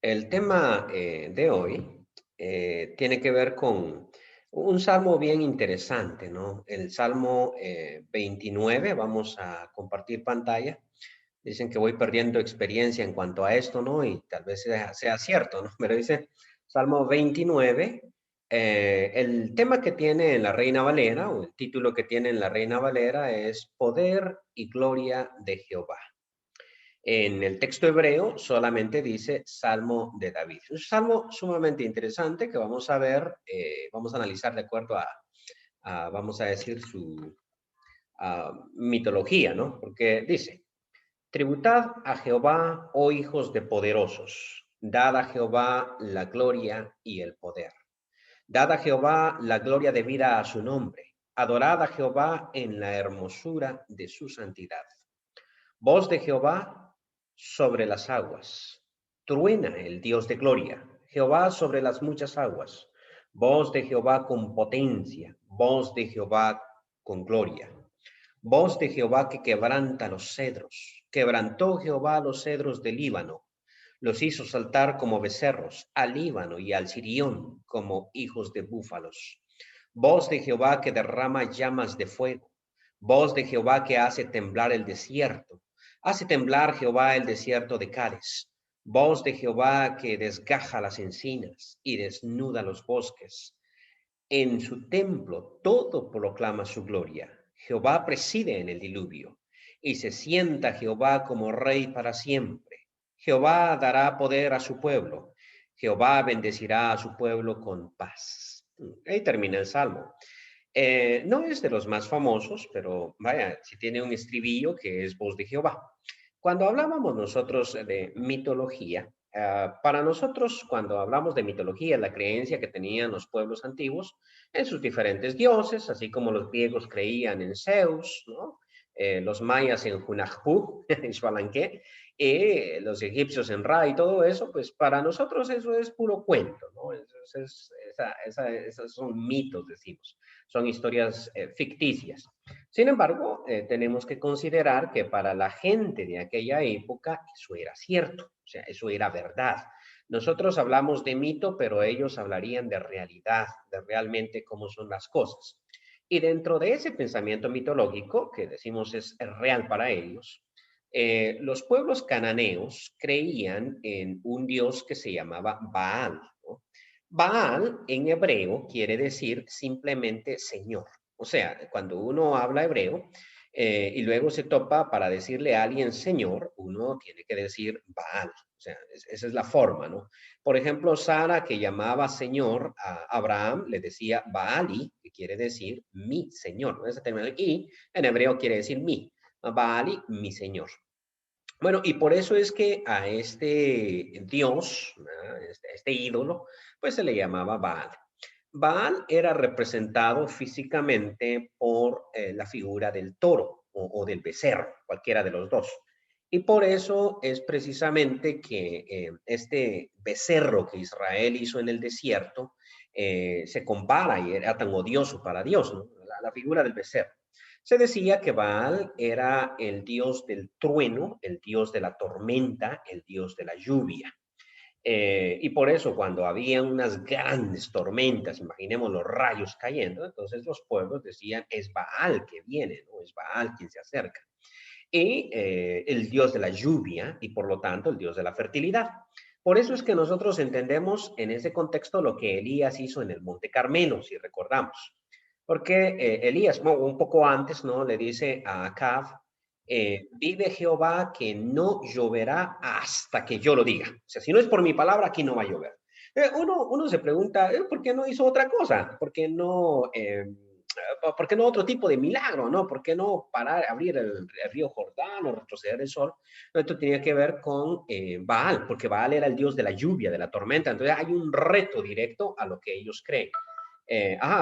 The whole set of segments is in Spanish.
El tema de hoy tiene que ver con un salmo bien interesante, ¿no? El Salmo 29, vamos a compartir pantalla. Dicen que voy perdiendo experiencia en cuanto a esto, ¿no? Y tal vez sea cierto, ¿no? Pero dice Salmo 29, el tema que tiene en la Reina Valera, o el título que tiene en la Reina Valera es Poder y Gloria de Jehová. En el texto hebreo solamente dice Salmo de David. Es un salmo sumamente interesante que vamos a ver, vamos a analizar de acuerdo vamos a decir, su mitología, ¿no? Porque dice, tributad a Jehová, oh hijos de poderosos, dad a Jehová la gloria y el poder. Dad a Jehová la gloria debida a su nombre. Adorad a Jehová en la hermosura de su santidad. Voz de Jehová sobre las aguas. Truena el Dios de gloria. Jehová sobre las muchas aguas. Voz de Jehová con potencia. Voz de Jehová con gloria. Voz de Jehová que quebranta los cedros. Quebrantó Jehová los cedros del Líbano. Los hizo saltar como becerros al Líbano y al Sirión como hijos de búfalos. Voz de Jehová que derrama llamas de fuego. Voz de Jehová que hace temblar el desierto. Hace temblar Jehová el desierto de Cádiz. Voz de Jehová que desgaja las encinas y desnuda los bosques. En su templo todo proclama su gloria. Jehová preside en el diluvio y se sienta Jehová como rey para siempre. Jehová dará poder a su pueblo. Jehová bendecirá a su pueblo con paz. Ahí termina el salmo. No es de los más famosos, pero vaya, si tiene un estribillo que es voz de Jehová. Cuando hablábamos nosotros de mitología, para nosotros cuando hablamos de mitología, la creencia que tenían los pueblos antiguos en sus diferentes dioses, así como los griegos creían en Zeus, ¿no? Los mayas en Hunahpu, en Xbalanqué, los egipcios en Ra y todo eso, pues para nosotros eso es puro cuento, ¿no? Esos son mitos, decimos, son historias ficticias. Sin embargo, tenemos que considerar que para la gente de aquella época eso era cierto, o sea, eso era verdad. Nosotros hablamos de mito, pero ellos hablarían de realidad, de realmente cómo son las cosas. Y dentro de ese pensamiento mitológico, que decimos es real para ellos, los pueblos cananeos creían en un dios que se llamaba Baal, ¿no? Baal en hebreo quiere decir simplemente Señor. O sea, cuando uno habla hebreo y luego se topa para decirle a alguien Señor, uno tiene que decir Baal. O sea, esa es la forma, ¿no? Por ejemplo, Sara, que llamaba Señor a Abraham, le decía Baali, que quiere decir mi Señor, ¿no? Ese término, y en hebreo quiere decir mi. Baali, mi Señor. Bueno, y por eso es que a este dios, este ídolo, pues se le llamaba Baal. Baal era representado físicamente por la figura del toro o del becerro, cualquiera de los dos. Y por eso es precisamente que este becerro que Israel hizo en el desierto se compara y era tan odioso para Dios, ¿no? La figura del becerro. Se decía que Baal era el dios del trueno, el dios de la tormenta, el dios de la lluvia. Y por eso cuando había unas grandes tormentas, imaginemos los rayos cayendo, entonces los pueblos decían, es Baal que viene, ¿no? Es Baal quien se acerca. Y el dios de la lluvia y por lo tanto el dios de la fertilidad. Por eso es que nosotros entendemos en ese contexto lo que Elías hizo en el Monte Carmelo, si recordamos. Porque Elías, un poco antes, ¿no? Le dice a Acab, vive Jehová que no lloverá hasta que yo lo diga. O sea, si no es por mi palabra, aquí no va a llover. Uno se pregunta, ¿por qué no hizo otra cosa? ¿Por qué no otro tipo de milagro? ¿No? ¿Por qué no parar, abrir el río Jordán o retroceder el sol? Esto tenía que ver con Baal, porque Baal era el dios de la lluvia, de la tormenta. Entonces hay un reto directo a lo que ellos creen.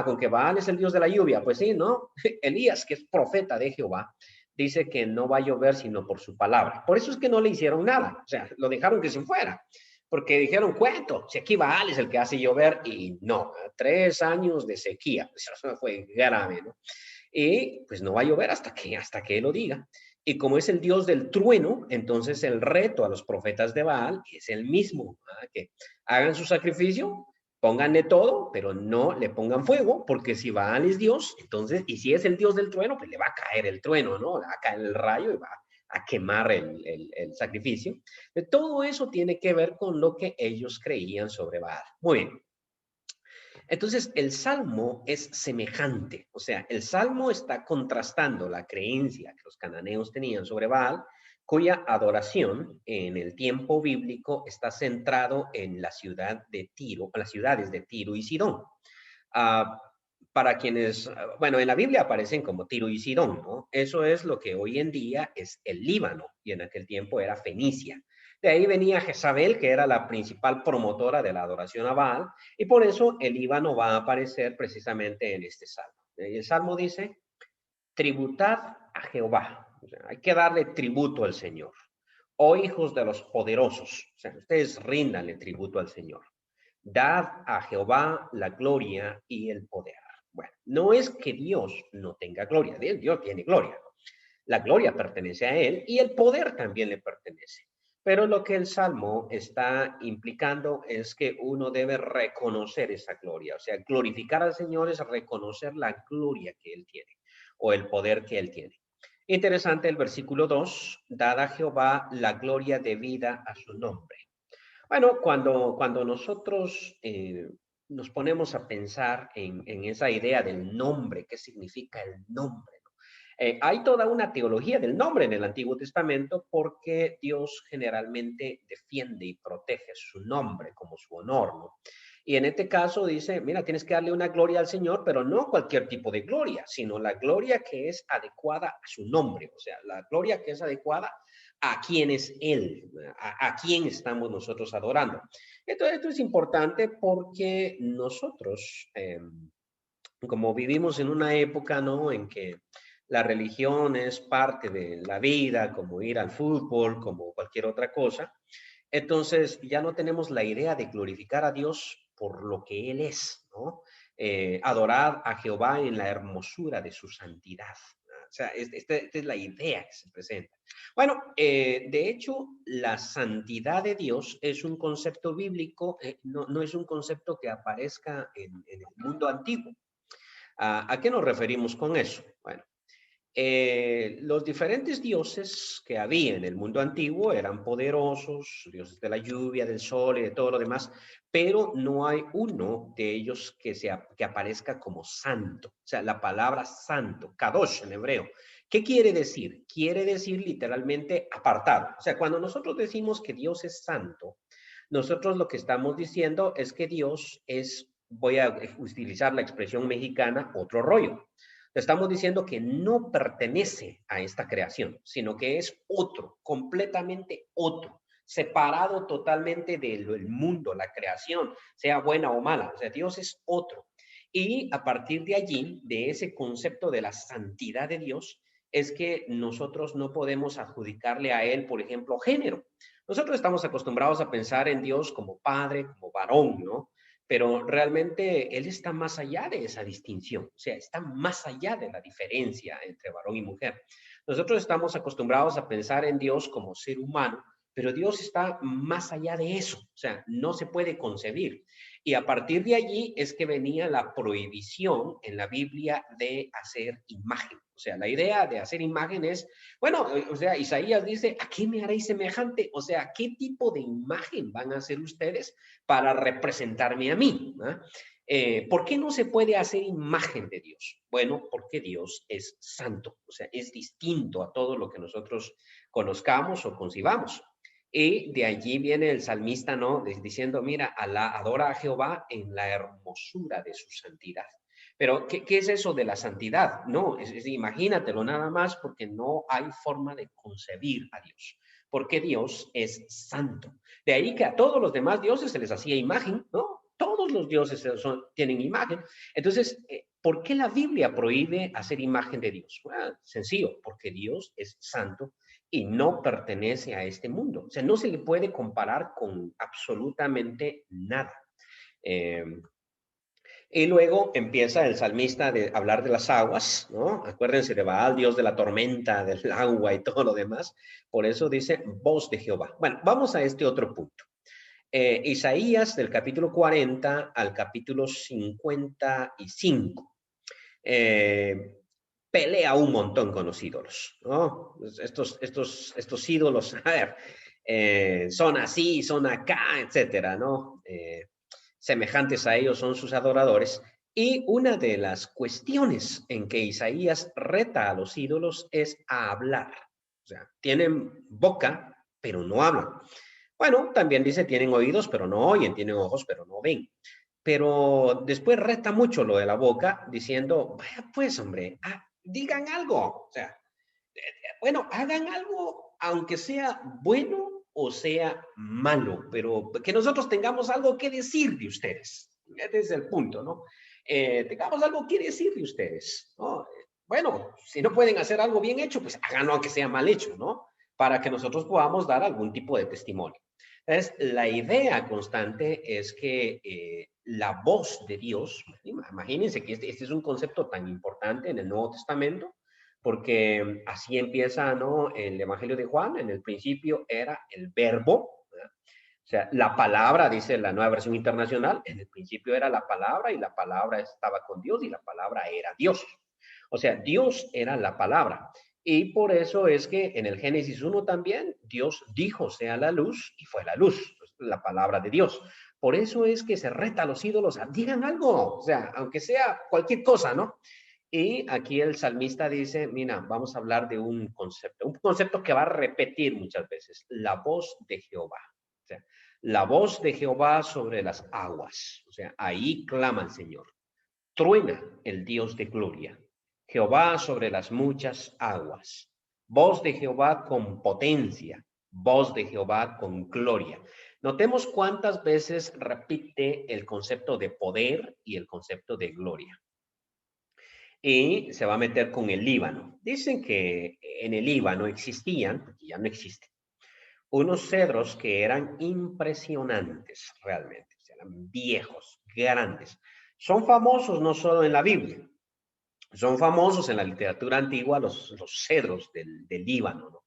Con que Baal es el dios de la lluvia. Pues sí, ¿no? Elías, que es profeta de Jehová, dice que no va a llover sino por su palabra. Por eso es que no le hicieron nada. O sea, lo dejaron que se fuera. Porque dijeron, cuento, si aquí Baal es el que hace llover. Y no, 3 años de sequía. Eso fue grave, ¿no? Y pues no va a llover hasta que él lo diga. Y como es el Dios del trueno, entonces el reto a los profetas de Baal es el mismo, ¿verdad? Que hagan su sacrificio, pónganle todo, pero no le pongan fuego, porque si Baal es Dios, entonces, y si es el Dios del trueno, pues le va a caer el trueno, ¿no? Le va a caer el rayo y va a quemar el sacrificio. Todo eso tiene que ver con lo que ellos creían sobre Baal. Muy bien. Entonces, el salmo es semejante, o sea, el salmo está contrastando la creencia que los cananeos tenían sobre Baal, cuya adoración en el tiempo bíblico está centrado en la ciudad de Tiro, las ciudades de Tiro y Sidón. Uh, para quienes, bueno, en la Biblia aparecen como Tiro y Sidón, ¿no? Eso es lo que hoy en día es el Líbano y en aquel tiempo era Fenicia. De ahí venía Jezabel, que era la principal promotora de la adoración a Baal, y por eso el Líbano va a aparecer precisamente en este salmo. Y el salmo dice, tributad a Jehová. O sea, hay que darle tributo al Señor. Oh hijos de los poderosos, o sea, ustedes ríndanle tributo al Señor. Dad a Jehová la gloria y el poder. Bueno, no es que Dios no tenga gloria, Dios tiene gloria. La gloria pertenece a Él y el poder también le pertenece. Pero lo que el Salmo está implicando es que uno debe reconocer esa gloria. O sea, glorificar al Señor es reconocer la gloria que Él tiene o el poder que Él tiene. Interesante el versículo 2, dad a Jehová la gloria debida a su nombre. Bueno, cuando nosotros nos ponemos a pensar en esa idea del nombre, qué significa el nombre, ¿no? Hay toda una teología del nombre en el Antiguo Testamento porque Dios generalmente defiende y protege su nombre como su honor, ¿no? Y en este caso dice, mira, tienes que darle una gloria al Señor, pero no cualquier tipo de gloria, sino la gloria que es adecuada a su nombre, o sea, la gloria que es adecuada a quién es Él, a quién estamos nosotros adorando. Entonces, esto es importante porque nosotros, como vivimos en una época, ¿no? En que la religión es parte de la vida, como ir al fútbol, como cualquier otra cosa, entonces ya no tenemos la idea de glorificar a Dios por lo que Él es, ¿no? Adorar a Jehová en la hermosura de su santidad. O sea, esta es la idea que se presenta. Bueno, de hecho, la santidad de Dios es un concepto bíblico, no es un concepto que aparezca en el mundo antiguo. ¿A qué nos referimos con eso? Bueno, los diferentes dioses que había en el mundo antiguo eran poderosos, dioses de la lluvia, del sol y de todo lo demás, pero no hay uno de ellos que aparezca como santo. O sea, la palabra santo, kadosh en hebreo. ¿Qué quiere decir? Quiere decir literalmente apartado. O sea, cuando nosotros decimos que Dios es santo, nosotros lo que estamos diciendo es que Dios es, voy a utilizar la expresión mexicana, otro rollo. Estamos diciendo que no pertenece a esta creación, sino que es otro, completamente otro, separado totalmente del mundo, la creación, sea buena o mala. O sea, Dios es otro. Y a partir de allí, de ese concepto de la santidad de Dios, es que nosotros no podemos adjudicarle a Él, por ejemplo, género. Nosotros estamos acostumbrados a pensar en Dios como padre, como varón, ¿no? Pero realmente Él está más allá de esa distinción, o sea, está más allá de la diferencia entre varón y mujer. Nosotros estamos acostumbrados a pensar en Dios como ser humano, pero Dios está más allá de eso, o sea, no se puede concebir. Y a partir de allí es que venía la prohibición en la Biblia de hacer imagen. O sea, la idea de hacer imagen es, bueno, o sea, Isaías dice, ¿a qué me haréis semejante? O sea, ¿qué tipo de imagen van a hacer ustedes para representarme a mí? ¿No? ¿Por qué no se puede hacer imagen de Dios? Bueno, porque Dios es santo, o sea, es distinto a todo lo que nosotros conozcamos o concibamos. Y de allí viene el salmista, ¿no? Diciendo, mira, adora a Jehová en la hermosura de su santidad. Pero, ¿qué es eso de la santidad? No, imagínatelo nada más porque no hay forma de concebir a Dios, porque Dios es santo. De ahí que a todos los demás dioses se les hacía imagen, ¿no? Todos los dioses tienen imagen. Entonces, ¿por qué la Biblia prohíbe hacer imagen de Dios? Bueno, sencillo, porque Dios es santo y no pertenece a este mundo. O sea, no se le puede comparar con absolutamente nada. Eh, Y luego empieza el salmista a hablar de las aguas, ¿no? Acuérdense de Baal, dios de la tormenta, del agua y todo lo demás. Por eso dice voz de Jehová. Bueno, vamos a este otro punto. Isaías del capítulo 40 al capítulo 55. Pelea un montón con los ídolos, ¿no? Estos ídolos, a ver, son así, son acá, etcétera, ¿no? Semejantes a ellos son sus adoradores. Y una de las cuestiones en que Isaías reta a los ídolos es a hablar. O sea, tienen boca, pero no hablan. Bueno, también dice, tienen oídos, pero no oyen, tienen ojos, pero no ven. Pero después reta mucho lo de la boca, diciendo, vaya pues, hombre, digan algo. O sea, bueno, hagan algo, aunque sea bueno o sea malo, pero que nosotros tengamos algo que decir de ustedes. Ese es el punto, ¿no? Tengamos algo que decir de ustedes, ¿no? Bueno, si no pueden hacer algo bien hecho, pues háganlo aunque sea mal hecho, ¿no? Para que nosotros podamos dar algún tipo de testimonio. Entonces, la idea constante es que la voz de Dios, imagínense que este es un concepto tan importante en el Nuevo Testamento, porque así empieza, ¿no? El Evangelio de Juan, en el principio era el verbo, ¿verdad? O sea, la palabra, dice la Nueva Versión Internacional, en el principio era la palabra y la palabra estaba con Dios y la palabra era Dios. O sea, Dios era la palabra. Y por eso es que en el Génesis 1 también Dios dijo sea la luz y fue la luz, la palabra de Dios. Por eso es que se reta a los ídolos a digan algo, o sea, aunque sea cualquier cosa, ¿no? Y aquí el salmista dice, mira, vamos a hablar de un concepto que va a repetir muchas veces, la voz de Jehová. O sea, la voz de Jehová sobre las aguas. O sea, ahí clama el Señor. Truena el Dios de gloria. Jehová sobre las muchas aguas. Voz de Jehová con potencia. Voz de Jehová con gloria. Notemos cuántas veces repite el concepto de poder y el concepto de gloria. Y se va a meter con el Líbano. Dicen que en el Líbano existían, porque ya no existen, unos cedros que eran impresionantes realmente, o sea, eran viejos, grandes. Son famosos no solo en la Biblia, son famosos en la literatura antigua los cedros del Líbano, ¿no?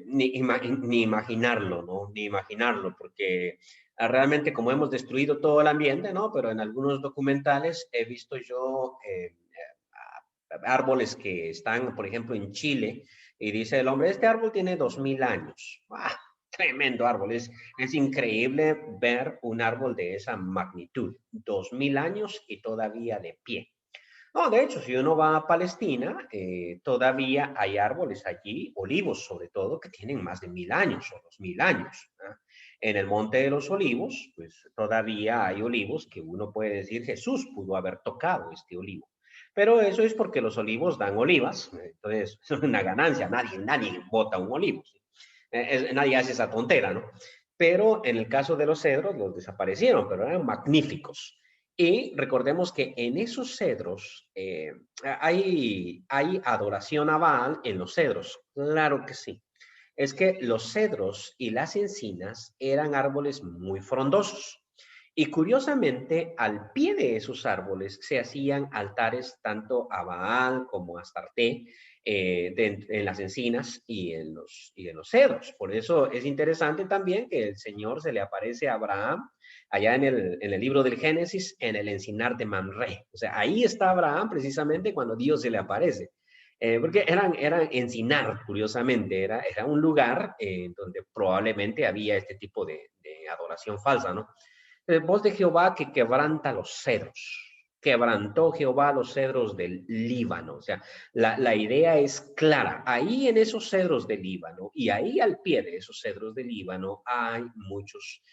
Ni imaginarlo, ¿no? Ni imaginarlo, porque realmente como hemos destruido todo el ambiente, ¿no? Pero en algunos documentales he visto yo árboles que están, por ejemplo, en Chile, y dice el hombre, este árbol tiene 2000 años. ¡Ah! Tremendo árbol, es increíble ver un árbol de esa magnitud, 2000 años y todavía de pie. No, de hecho, si uno va a Palestina, todavía hay árboles allí, olivos sobre todo, que tienen más de 1000 años o 2000 años, ¿no? En el Monte de los Olivos, pues todavía hay olivos que uno puede decir, Jesús pudo haber tocado este olivo. Pero eso es porque los olivos dan olivas, entonces es una ganancia, nadie bota un olivo, ¿sí? Nadie hace esa tontera, ¿no? Pero en el caso de los cedros, los desaparecieron, pero eran magníficos. Y recordemos que en esos cedros hay adoración a Baal en los cedros. Claro que sí. Es que los cedros y las encinas eran árboles muy frondosos. Y curiosamente, al pie de esos árboles se hacían altares tanto a Baal como a Astarte en las encinas y en los cedros. Por eso es interesante también que el Señor se le aparece a Abraham allá en el libro del Génesis, en el encinar de Mamre. O sea, ahí está Abraham precisamente cuando Dios se le aparece. Porque eran encinar, curiosamente, era un lugar donde probablemente había este tipo de adoración falsa, ¿no? Voz de Jehová que quebranta los cedros. Quebrantó Jehová los cedros del Líbano. O sea, la idea es clara. Ahí en esos cedros del Líbano y ahí al pie de esos cedros del Líbano hay muchos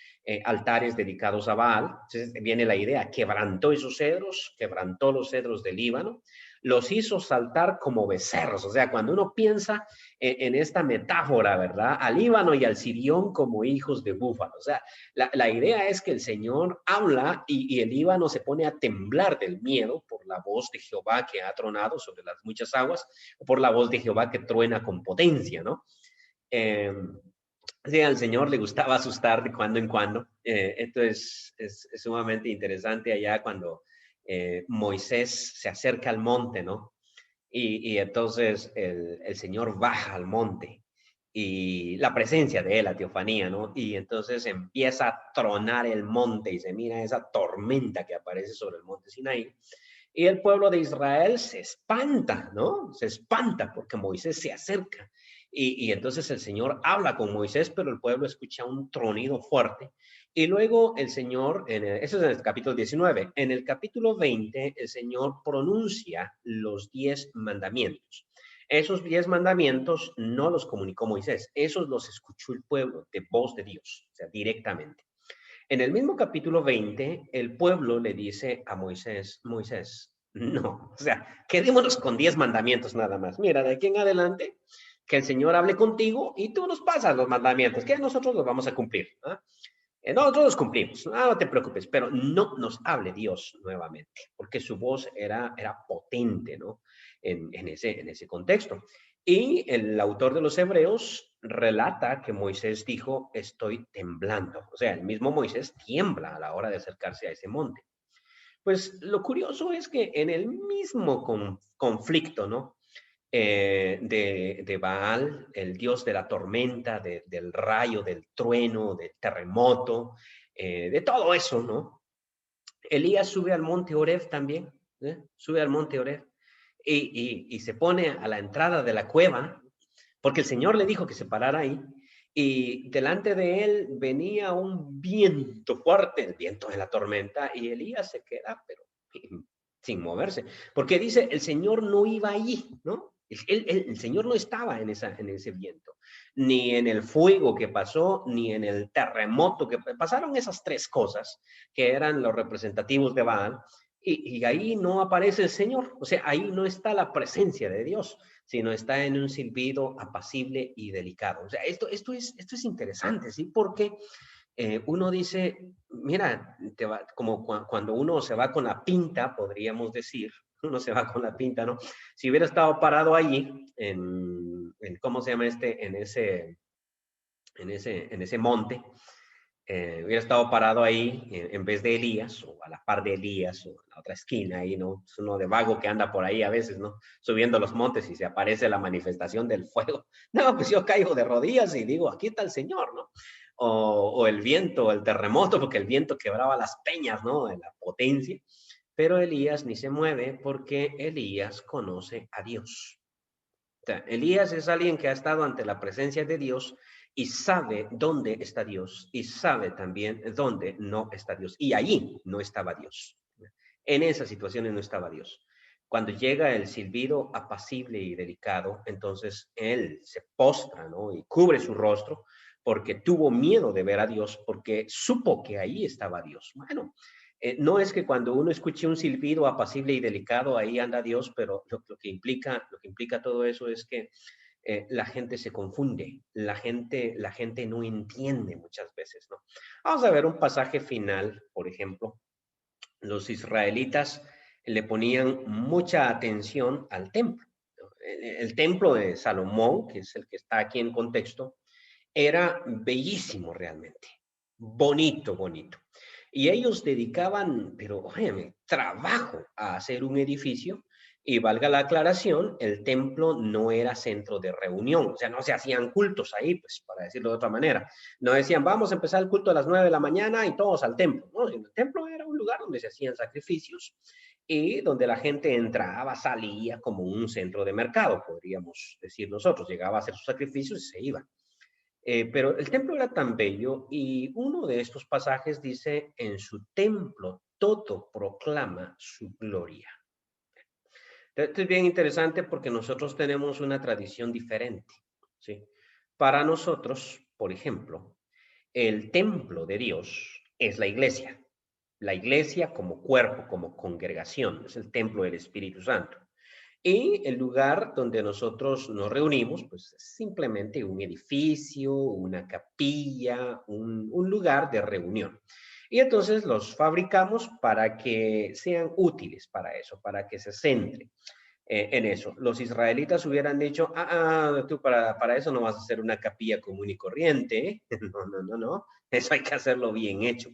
altares dedicados a Baal. Entonces viene la idea, quebrantó esos cedros, quebrantó los cedros del Líbano, los hizo saltar como becerros. O sea, cuando uno piensa en esta metáfora, ¿verdad? Al Líbano y al Sirión como hijos de búfalo. O sea, la idea es que el Señor habla y el Líbano se pone a temblar del miedo por la voz de Jehová que ha tronado sobre las muchas aguas, o por la voz de Jehová que truena con potencia, ¿no? Eh, sí, al Señor le gustaba asustar de cuando en cuando. Esto es sumamente interesante allá cuando Moisés se acerca al monte, ¿no? Y entonces el Señor baja al monte y la presencia de él, la teofanía, ¿no? Y entonces empieza a tronar el monte y se mira esa tormenta que aparece sobre el monte Sinaí. Y el pueblo de Israel se espanta, ¿no? Se espanta porque Moisés se acerca. Y entonces el Señor habla con Moisés, pero el pueblo escucha un tronido fuerte. Y luego el Señor, eso es en el capítulo 19, en el capítulo 20, el Señor pronuncia los 10 mandamientos. Esos 10 mandamientos no los comunicó Moisés, esos los escuchó el pueblo de voz de Dios, o sea, directamente. En el mismo capítulo 20, el pueblo le dice a Moisés, Moisés, no, o sea, quedémonos con 10 mandamientos nada más. Mira, de aquí en adelante, que el Señor hable contigo y tú nos pasas los mandamientos, que nosotros los vamos a cumplir. ¿Ah? Nosotros los cumplimos, no te preocupes, pero no nos hable Dios nuevamente, porque su voz era potente, ¿no? En ese contexto. Y el autor de los Hebreos relata que Moisés dijo, estoy temblando. O sea, el mismo Moisés tiembla a la hora de acercarse a ese monte. Pues lo curioso es que en el mismo conflicto, ¿no? De Baal, el dios de la tormenta, del rayo, del trueno, del terremoto, de todo eso, ¿no? Elías sube al monte Oreb también, sube al monte Oreb y se pone a la entrada de la cueva, porque el Señor le dijo que se parara ahí, y delante de él venía un viento fuerte, el viento de la tormenta, y Elías se queda, pero sin moverse, porque dice, el Señor no iba allí, ¿no? El Señor no estaba en ese viento, ni en el fuego que pasó, ni en el terremoto que pasaron esas tres cosas que eran los representativos de Baal, y ahí no aparece el Señor, o sea, ahí no está la presencia de Dios, sino está en un silbido apacible y delicado. O sea, esto es interesante, ¿sí? Porque uno dice, mira, como cuando uno se va con la pinta, podríamos decir, uno se va con la pinta, ¿no? Si hubiera estado parado allí, ¿cómo se llama en ese monte, hubiera estado parado ahí en vez de Elías, o a la par de Elías, o en la otra esquina, ahí, ¿no? Es uno de vago que anda por ahí a veces, ¿no? Subiendo los montes y se aparece la manifestación del fuego. No, pues yo caigo de rodillas y digo, aquí está el Señor, ¿no? O el viento, el terremoto, porque el viento quebraba las peñas, ¿no? De la potencia. Pero Elías ni se mueve porque Elías conoce a Dios. O sea, Elías es alguien que ha estado ante la presencia de Dios y sabe dónde está Dios y sabe también dónde no está Dios. Y allí no estaba Dios. En esas situaciones no estaba Dios. Cuando llega el silbido apacible y delicado, entonces él se postra, ¿no? Y cubre su rostro porque tuvo miedo de ver a Dios, porque supo que ahí estaba Dios. Bueno, no es que cuando uno escuche un silbido apacible y delicado, ahí anda Dios, pero lo que implica todo eso es que la gente se confunde, la gente no entiende muchas veces, ¿no? Vamos a ver un pasaje final, por ejemplo. Los israelitas le ponían mucha atención al templo. El templo de Salomón, que es el que está aquí en contexto, era bellísimo realmente, bonito, bonito. Y ellos dedicaban, pero óyeme, trabajo a hacer un edificio. Y valga la aclaración, el templo no era centro de reunión, o sea, no se hacían cultos ahí, pues, para decirlo de otra manera. No decían, vamos a empezar el culto a las 9 de la mañana y todos al templo. No, el templo era un lugar donde se hacían sacrificios y donde la gente entraba, salía como un centro de mercado, podríamos decir nosotros. Llegaba a hacer sus sacrificios y se iba. Pero el templo era tan bello y uno de estos pasajes dice, en su templo todo proclama su gloria. Esto es bien interesante porque nosotros tenemos una tradición diferente, ¿sí? Para nosotros, por ejemplo, el templo de Dios es la iglesia. La iglesia como cuerpo, como congregación, es el templo del Espíritu Santo. Y el lugar donde nosotros nos reunimos, pues es simplemente un edificio, una capilla, un lugar de reunión. Y entonces los fabricamos para que sean útiles para eso, para que se centren en eso. Los israelitas hubieran dicho, tú para eso no vas a hacer una capilla común y corriente. No, no, no, no. Eso hay que hacerlo bien hecho.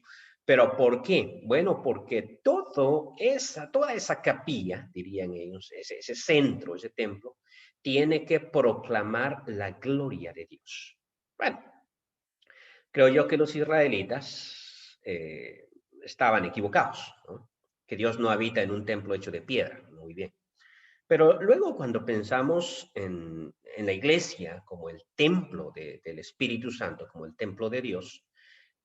¿Pero por qué? Bueno, porque toda esa capilla, dirían ellos, ese centro, ese templo, tiene que proclamar la gloria de Dios. Bueno, creo yo que los israelitas estaban equivocados, ¿no? Que Dios no habita en un templo hecho de piedra. Muy bien. Pero luego cuando pensamos en la iglesia como el templo del Espíritu Santo, como el templo de Dios,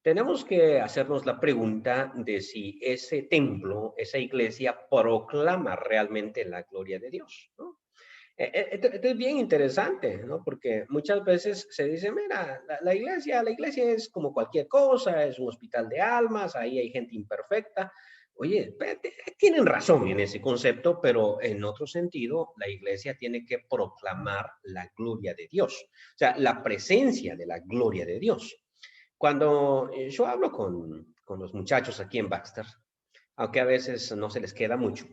tenemos que hacernos la pregunta de si ese templo, esa iglesia, proclama realmente la gloria de Dios, ¿no? Esto es bien interesante, ¿no? Porque muchas veces se dice, mira, la iglesia es como cualquier cosa, es un hospital de almas, ahí hay gente imperfecta. Oye, espérate, tienen razón en ese concepto, pero en otro sentido, la iglesia tiene que proclamar la gloria de Dios, o sea, la presencia de la gloria de Dios. Cuando yo hablo con los muchachos aquí en Baxter, aunque a veces no se les queda mucho,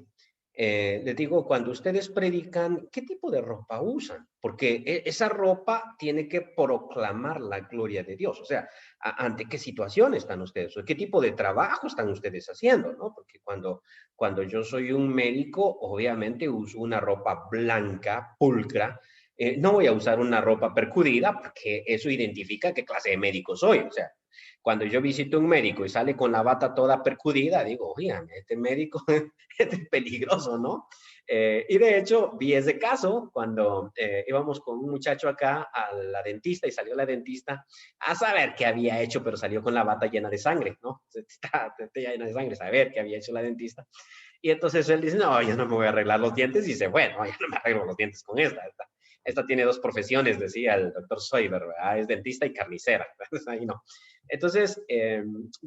les digo, cuando ustedes predican, ¿qué tipo de ropa usan? Porque esa ropa tiene que proclamar la gloria de Dios. O sea, ¿ante qué situación están ustedes? ¿O qué tipo de trabajo están ustedes haciendo? ¿No? Porque cuando yo soy un médico, obviamente uso una ropa blanca, pulcra. No voy a usar una ropa percudida porque eso identifica qué clase de médico soy. O sea, cuando yo visito a un médico y sale con la bata toda percudida, digo, oigan, este médico es peligroso, ¿no? Y de hecho, vi ese caso cuando íbamos con un muchacho acá a la dentista y salió la dentista a saber qué había hecho, pero salió con la bata llena de sangre, ¿no? Está llena de sangre, saber qué había hecho la dentista. Y entonces él dice, no, yo no me voy a arreglar los dientes. Y dice, bueno, yo no me arreglo los dientes con esta tiene dos profesiones, decía el doctor Soiber, ¿verdad? Es dentista y carnicera. Entonces, ahí no. Entonces,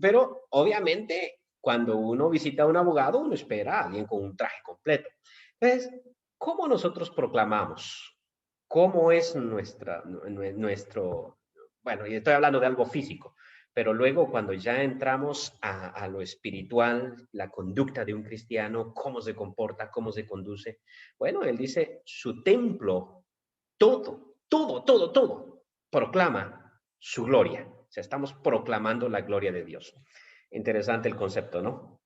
pero obviamente cuando uno visita a un abogado, uno espera a alguien con un traje completo. Entonces, ¿cómo nosotros proclamamos? ¿Cómo es nuestro, bueno, y estoy hablando de algo físico, pero luego cuando ya entramos a lo espiritual, la conducta de un cristiano, cómo se comporta, cómo se conduce, bueno, él dice, su templo, todo, proclama su gloria. O sea, estamos proclamando la gloria de Dios. Interesante el concepto, ¿no?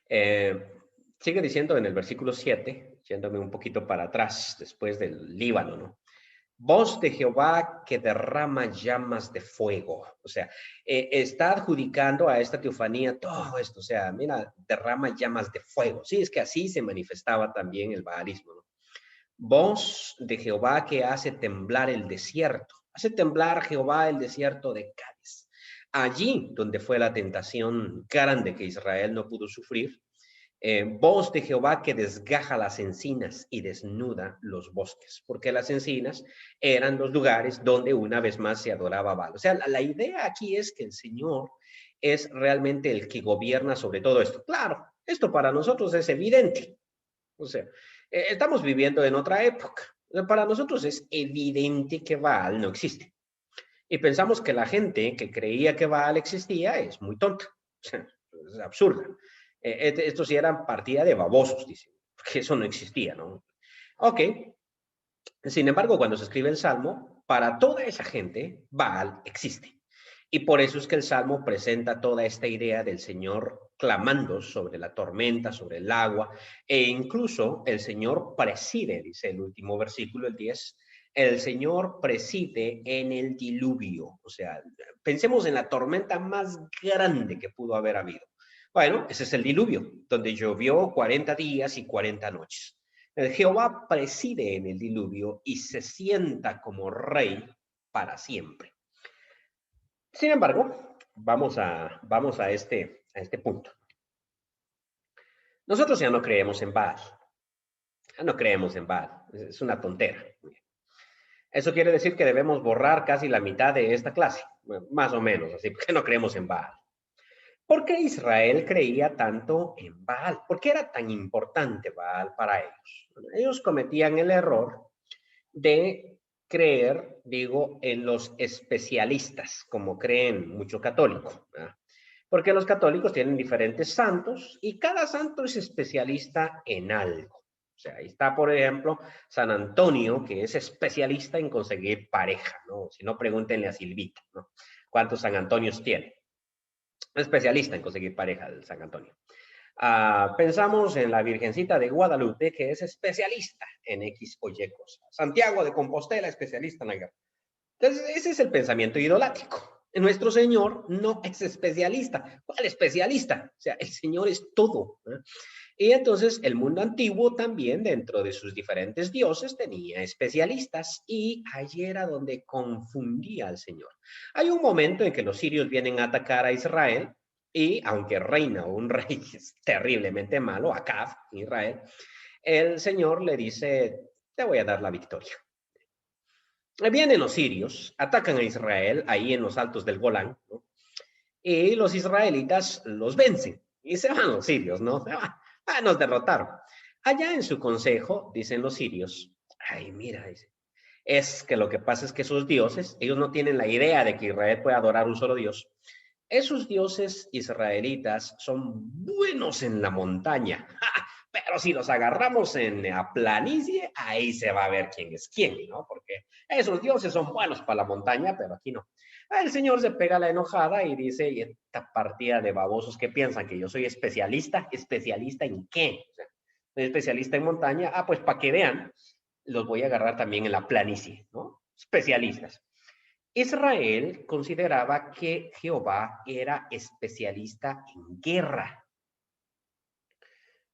Eh, Sigue diciendo en el versículo 7, yéndome un poquito para atrás, después del Líbano, ¿no? Voz de Jehová que derrama llamas de fuego. O sea, está adjudicando a esta teofanía todo esto. O sea, mira, derrama llamas de fuego. Sí, es que así se manifestaba también el baalismo, ¿no? Voz de Jehová que hace temblar el desierto. Hace temblar Jehová el desierto de Cádiz. Allí donde fue la tentación grande que Israel no pudo sufrir, voz de Jehová que desgaja las encinas y desnuda los bosques, porque las encinas eran los lugares donde una vez más se adoraba a Baal. O sea, la idea aquí es que el Señor es realmente el que gobierna sobre todo esto. Claro, esto para nosotros es evidente. O sea, estamos viviendo en otra época. Para nosotros es evidente que Baal no existe. Y pensamos que la gente que creía que Baal existía es muy tonta. O sea, es absurda. Estos sí eran partida de babosos, dicen, porque eso no existía, ¿no? Ok. Sin embargo, cuando se escribe el Salmo, para toda esa gente, Baal existe. Y por eso es que el Salmo presenta toda esta idea del Señor clamando sobre la tormenta, sobre el agua, e incluso el Señor preside, dice el último versículo, el 10, el Señor preside en el diluvio. O sea, pensemos en la tormenta más grande que pudo haber habido. Bueno, ese es el diluvio, donde llovió 40 días y 40 noches. Jehová preside en el diluvio y se sienta como rey para siempre. Sin embargo, vamos a este punto. Nosotros ya no creemos en Baal. Ya no creemos en Baal. Es una tontera. Eso quiere decir que debemos borrar casi la mitad de esta clase. Bueno, más o menos, así, porque no creemos en Baal. ¿Por qué Israel creía tanto en Baal? ¿Por qué era tan importante Baal para ellos? Bueno, ellos cometían el error de creer, digo, en los especialistas, como creen mucho católico, ¿verdad? Porque los católicos tienen diferentes santos y cada santo es especialista en algo. O sea, ahí está, por ejemplo, San Antonio, que es especialista en conseguir pareja, ¿no? Si no, pregúntenle a Silvita, ¿no? ¿Cuántos San Antonios tiene? especialista en conseguir pareja, el San Antonio. Pensamos en la Virgencita de Guadalupe, que es especialista en X o Y cosas. Santiago de Compostela, especialista en la guerra. Entonces, ese es el pensamiento idolátrico. Nuestro Señor no es especialista. ¿Cuál especialista? O sea, el Señor es todo, ¿eh? Y entonces el mundo antiguo también, dentro de sus diferentes dioses, tenía especialistas y allí era donde confundía al Señor. Hay un momento en que los sirios vienen a atacar a Israel y aunque reina un rey terriblemente malo, Acab, Israel, el Señor le dice, te voy a dar la victoria. Vienen los sirios, atacan a Israel ahí en los altos del Golán, ¿no? Y los israelitas los vencen y se van los sirios, ¿no? Nos derrotaron. Allá en su consejo, dicen los sirios, ay, mira, dice, es que lo que pasa es que esos dioses, ellos no tienen la idea de que Israel puede adorar un solo Dios. Esos dioses israelitas son buenos en la montaña, pero si los agarramos en la planicie, ahí se va a ver quién es quién, ¿no? Porque esos dioses son buenos para la montaña, pero aquí no. El señor se pega la enojada y dice, y esta partida de babosos que piensan que yo soy especialista, ¿especialista en qué? O sea, soy especialista en montaña, pues para que vean, los voy a agarrar también en la planicie, ¿no? Especialistas. Israel consideraba que Jehová era especialista en guerra,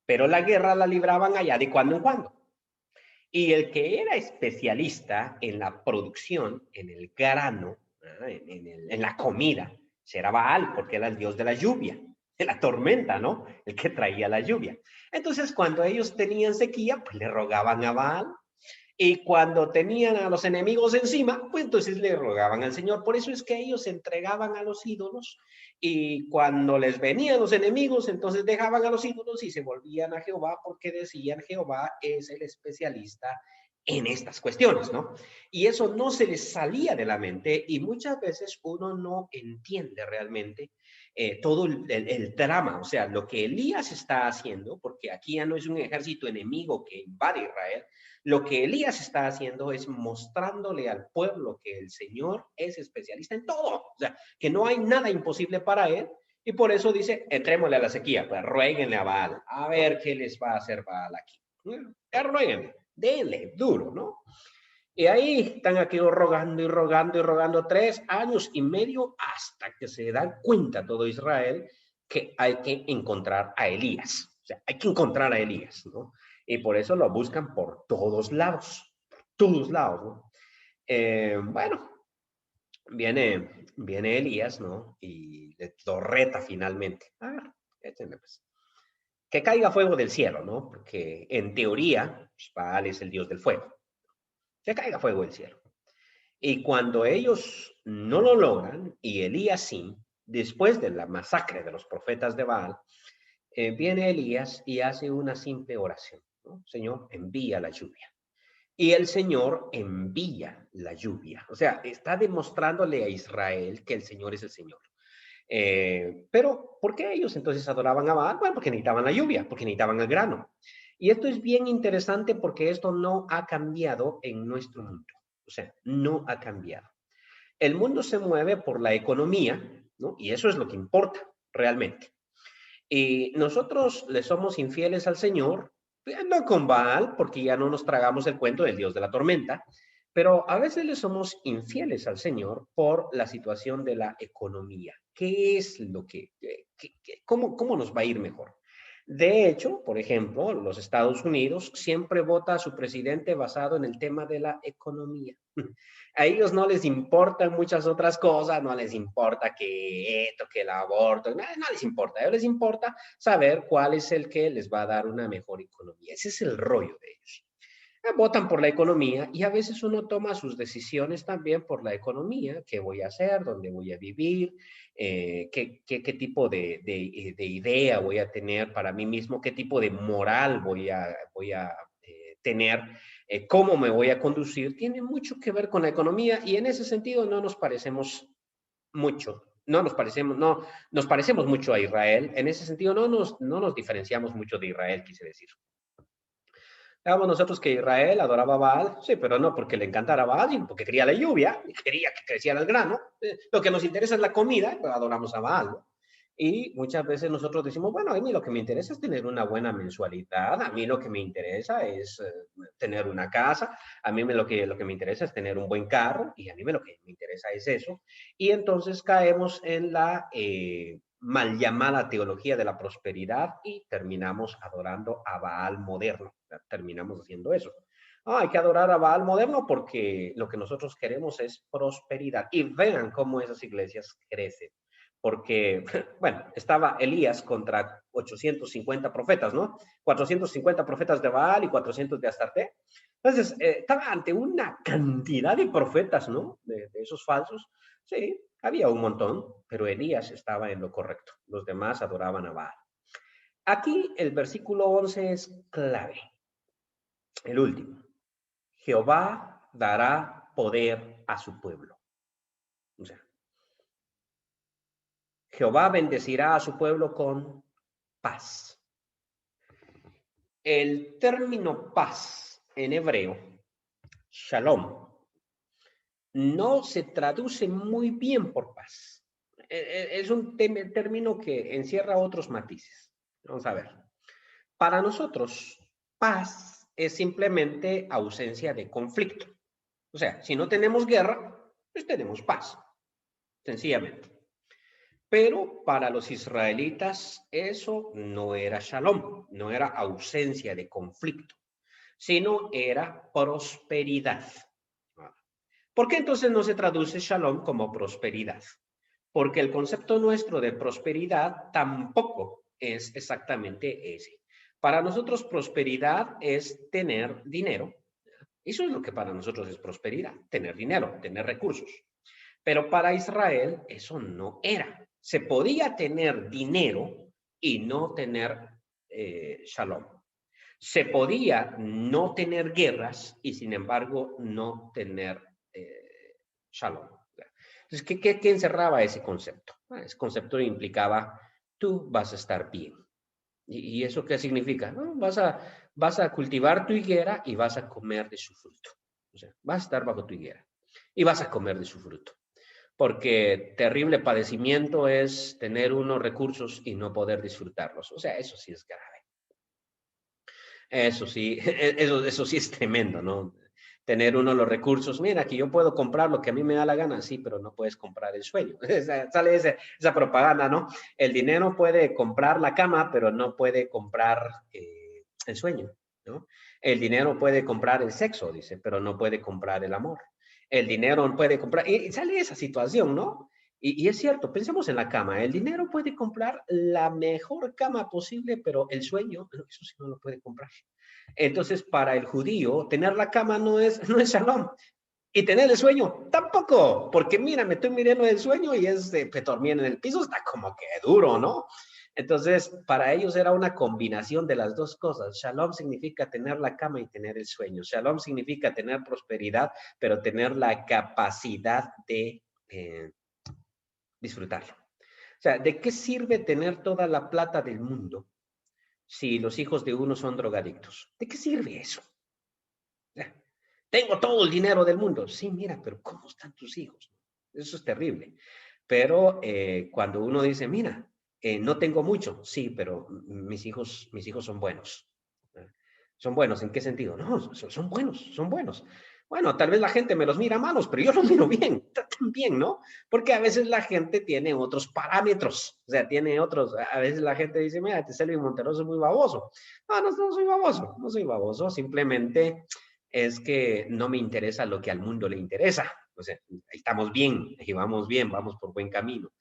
pero la guerra la libraban allá de cuando en cuando. Y el que era especialista en la producción, en el grano, en la comida, será Baal, porque era el dios de la lluvia, de la tormenta, ¿no? El que traía la lluvia. Entonces, cuando ellos tenían sequía, pues le rogaban a Baal. Y cuando tenían a los enemigos encima, pues entonces le rogaban al Señor. Por eso es que ellos se entregaban a los ídolos y cuando les venían los enemigos, entonces dejaban a los ídolos y se volvían a Jehová porque decían Jehová es el especialista en estas cuestiones, ¿no? Y eso no se les salía de la mente y muchas veces uno no entiende realmente todo el drama, o sea, lo que Elías está haciendo, porque aquí ya no es un ejército enemigo que invade Israel, lo que Elías está haciendo es mostrándole al pueblo que el Señor es especialista en todo, o sea, que no hay nada imposible para él, y por eso dice, entrémosle a la sequía, pues ruéguenle a Baal, a ver qué les va a hacer Baal aquí. Ruéguenle, denle, duro, ¿no? Y ahí están aquí rogando y rogando y rogando 3 años y medio hasta que se dan cuenta todo Israel que hay que encontrar a Elías. O sea, hay que encontrar a Elías, ¿no? Y por eso lo buscan por todos lados, ¿no? Bueno, viene Elías, ¿no? Y lo reta finalmente. A ver, échenle pues. Que caiga fuego del cielo, ¿no? Porque en teoría, pues, Baal es el dios del fuego. Que caiga fuego del cielo. Y cuando ellos no lo logran, y Elías sí, después de la masacre de los profetas de Baal, viene Elías y hace una simple oración, ¿no? Señor, envía la lluvia. Y el Señor envía la lluvia. O sea, está demostrándole a Israel que el Señor es el Señor. Pero, ¿por qué ellos entonces adoraban a Baal? Bueno, porque necesitaban la lluvia, porque necesitaban el grano. Y esto es bien interesante porque esto no ha cambiado en nuestro mundo. O sea, no ha cambiado. El mundo se mueve por la economía, ¿no? Y eso es lo que importa realmente. Y nosotros le somos infieles al Señor, no con Baal, porque ya no nos tragamos el cuento del Dios de la tormenta, pero a veces le somos infieles al Señor por la situación de la economía. ¿Qué es lo cómo nos va a ir mejor? De hecho, por ejemplo, los Estados Unidos siempre vota a su presidente basado en el tema de la economía. A ellos no les importan muchas otras cosas, no les importa que esto, que el aborto, no les importa. A ellos les importa saber cuál es el que les va a dar una mejor economía. Ese es el rollo de ellos. Votan por la economía y a veces uno toma sus decisiones también por la economía, qué voy a hacer, dónde voy a vivir, qué tipo de idea voy a tener para mí mismo, qué tipo de moral voy a tener, cómo me voy a conducir, tiene mucho que ver con la economía y en ese sentido no nos parecemos mucho. No nos parecemos mucho a Israel. En ese sentido, no nos diferenciamos mucho de Israel, quise decir. Digamos nosotros que Israel adoraba a Baal, sí, pero no porque le encantara a Baal, sino porque quería la lluvia, y quería que creciera el grano. Lo que nos interesa es la comida, pero adoramos a Baal, ¿no? Y muchas veces nosotros decimos, bueno, a mí lo que me interesa es tener una buena mensualidad, a mí lo que me interesa es tener una casa, a mí lo que me interesa es tener un buen carro y a mí lo que me interesa es eso. Y entonces caemos en la mal llamada teología de la prosperidad y terminamos adorando a Baal moderno, terminamos haciendo eso. No, hay que adorar a Baal moderno porque lo que nosotros queremos es prosperidad. Y vean cómo esas iglesias crecen. Porque, bueno, estaba Elías contra 850 profetas, ¿no? 450 profetas de Baal y 400 de Astarte. Entonces, estaba ante una cantidad de profetas, ¿no? De esos falsos. Sí, había un montón, pero Elías estaba en lo correcto. Los demás adoraban a Baal. Aquí el versículo 11 es clave. El último. Jehová dará poder a su pueblo. O sea, Jehová bendecirá a su pueblo con paz. El término paz en hebreo, shalom, no se traduce muy bien por paz. Es un término que encierra otros matices. Vamos a ver. Para nosotros, paz es simplemente ausencia de conflicto. O sea, si no tenemos guerra, pues tenemos paz, sencillamente. Pero para los israelitas eso no era shalom, no era ausencia de conflicto, sino era prosperidad. ¿Por qué entonces no se traduce shalom como prosperidad? Porque el concepto nuestro de prosperidad tampoco es exactamente ese. Para nosotros prosperidad es tener dinero. Eso es lo que para nosotros es prosperidad, tener dinero, tener recursos. Pero para Israel eso no era. Se podía tener dinero y no tener shalom. Se podía no tener guerras y sin embargo no tener shalom. Entonces, ¿qué encerraba ese concepto? Ese concepto implicaba, tú vas a estar bien. ¿Y eso qué significa? No, vas a cultivar tu higuera y vas a comer de su fruto. O sea, vas a estar bajo tu higuera y vas a comer de su fruto. Porque terrible padecimiento es tener unos recursos y no poder disfrutarlos. O sea, eso sí es grave. Eso sí, eso sí es tremendo, ¿no? Tener uno los recursos, mira, que yo puedo comprar lo que a mí me da la gana, sí, pero no puedes comprar el sueño. Sale esa propaganda, ¿no? El dinero puede comprar la cama, pero no puede comprar el sueño, ¿no? El dinero puede comprar el sexo, dice, pero no puede comprar el amor. El dinero puede comprar, y sale esa situación, ¿no? Y es cierto, pensemos en la cama. El dinero puede comprar la mejor cama posible, pero el sueño, eso sí no lo puede comprar. Entonces, para el judío, tener la cama no es shalom. Y tener el sueño, tampoco. Porque mira, me estoy mirando el sueño y es de dormir en el piso, está como que duro, ¿no? Entonces, para ellos era una combinación de las dos cosas. Shalom significa tener la cama y tener el sueño. Shalom significa tener prosperidad, pero tener la capacidad de disfrutarlo. O sea, ¿de qué sirve tener toda la plata del mundo si los hijos de uno son drogadictos? ¿De qué sirve eso? Tengo todo el dinero del mundo. Sí, mira, pero ¿cómo están tus hijos? Eso es terrible. Pero cuando uno dice, mira, no tengo mucho, sí, pero mis hijos son buenos. ¿Son buenos en qué sentido? No, son buenos, son buenos. Bueno, tal vez la gente me los mira malos, pero yo los miro bien, también, ¿no? Porque a veces la gente tiene otros parámetros, o sea, tiene otros, a veces la gente dice, mira, este Selvin Monterroso es muy baboso. No soy baboso, no soy baboso, simplemente es que no me interesa lo que al mundo le interesa. O sea, estamos bien, y vamos bien, vamos por buen camino.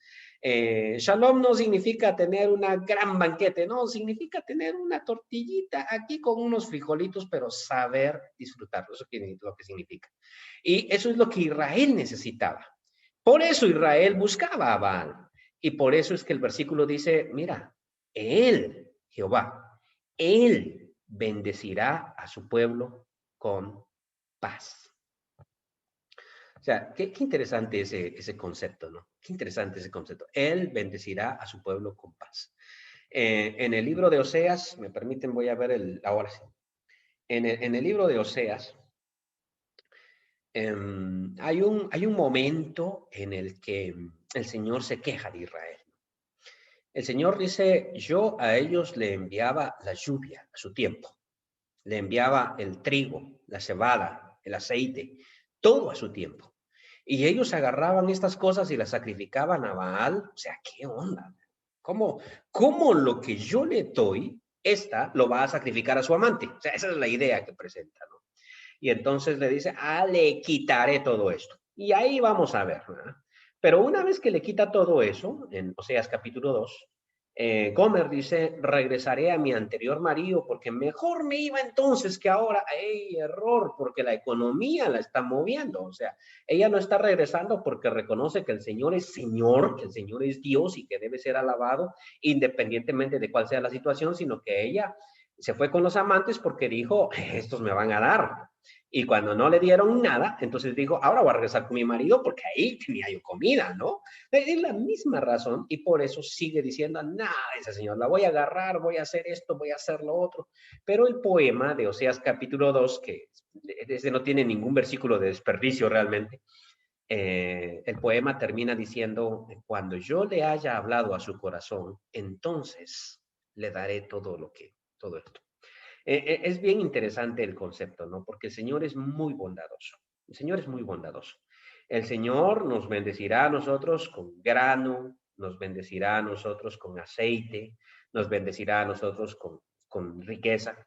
Shalom no significa tener una gran banquete, no, significa tener una tortillita aquí con unos frijolitos, pero saber disfrutarlo, eso es lo que significa. Y eso es lo que Israel necesitaba. Por eso Israel buscaba a Baal. Y por eso es que el versículo dice, mira, él, Jehová, él bendecirá a su pueblo con paz. O sea, qué interesante ese concepto, ¿no? Qué interesante ese concepto. Él bendecirá a su pueblo con paz. En el libro de Oseas, me permiten, voy a ver ahora sí. En el libro de Oseas, hay un momento en el que el Señor se queja de Israel. El Señor dice, yo a ellos le enviaba la lluvia a su tiempo, le enviaba el trigo, la cebada, el aceite, todo a su tiempo. Y ellos agarraban estas cosas y las sacrificaban a Baal. O sea, ¿qué onda? ¿Cómo, cómo lo que yo le doy, esta lo va a sacrificar a su amante? O sea, esa es la idea que presenta, ¿no? Y entonces le dice, le quitaré todo esto. Y ahí vamos a ver, ¿verdad? Pero una vez que le quita todo eso, en Oseas capítulo 2, Gomer dice, regresaré a mi anterior marido porque mejor me iba entonces que ahora. ¡Ey, error! Porque la economía la está moviendo. O sea, ella no está regresando porque reconoce que el Señor es Señor, que el Señor es Dios y que debe ser alabado independientemente de cuál sea la situación, sino que ella se fue con los amantes porque dijo, estos me van a dar. Y cuando no le dieron nada, entonces dijo, ahora voy a regresar con mi marido porque ahí tenía yo comida, ¿no? Es la misma razón y por eso sigue diciendo, nada, ese señor, la voy a agarrar, voy a hacer esto, voy a hacer lo otro. Pero el poema de Oseas capítulo 2, que desde no tiene ningún versículo de desperdicio realmente, el poema termina diciendo, cuando yo le haya hablado a su corazón, entonces le daré todo esto. Es bien interesante el concepto, ¿no? Porque el Señor es muy bondadoso. El Señor es muy bondadoso. El Señor nos bendecirá a nosotros con grano, nos bendecirá a nosotros con aceite, nos bendecirá a nosotros con riqueza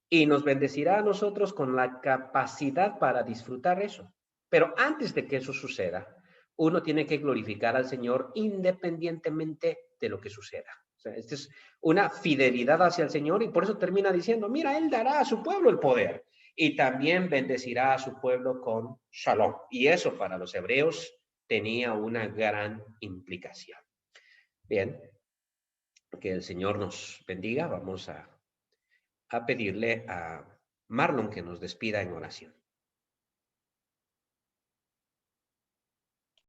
y nos bendecirá a nosotros con la capacidad para disfrutar eso. Pero antes de que eso suceda, uno tiene que glorificar al Señor independientemente de lo que suceda. O sea, esta es una fidelidad hacia el Señor y por eso termina diciendo, mira, Él dará a su pueblo el poder y también bendecirá a su pueblo con shalom. Y eso para los hebreos tenía una gran implicación. Bien, que el Señor nos bendiga. Vamos a pedirle a Marlon que nos despida en oración.